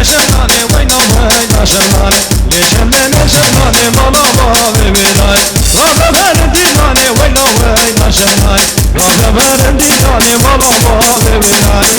نشانه وینا وینا شمانه لیشمه نشانه مالا باوی بیرای راه برم دیوانه وینا وینا شمانه راه برم دیوانه مالا باوی بیرای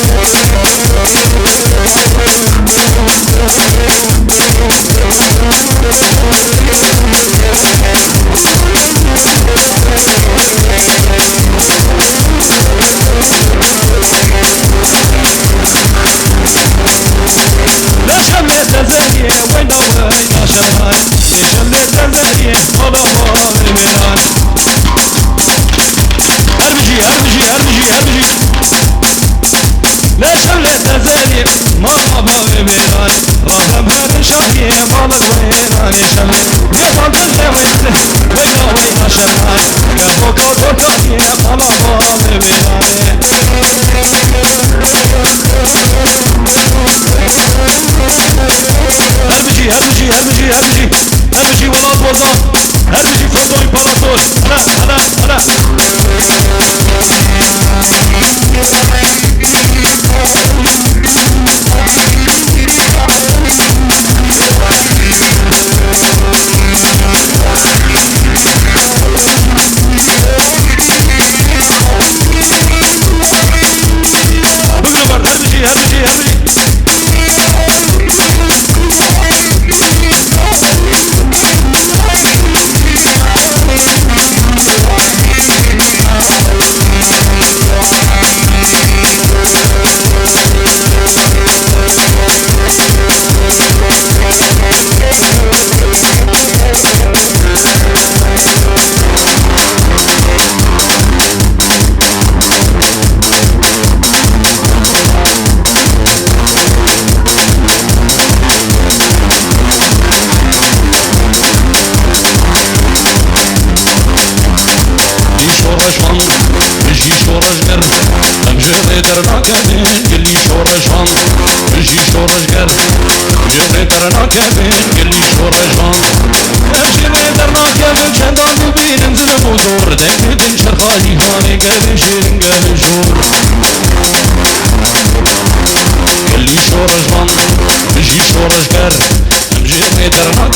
هربجي والله وزان هربجي فردوي باراتوش أنا قلي شورجان بجي شورجر جري درنا كابين قلي شورجان جري درنا كابين شندان ببين انزل بودور دكت شرخاني هاني قال شيرين قال شور قلي شورجان بجي شورجر جري درنا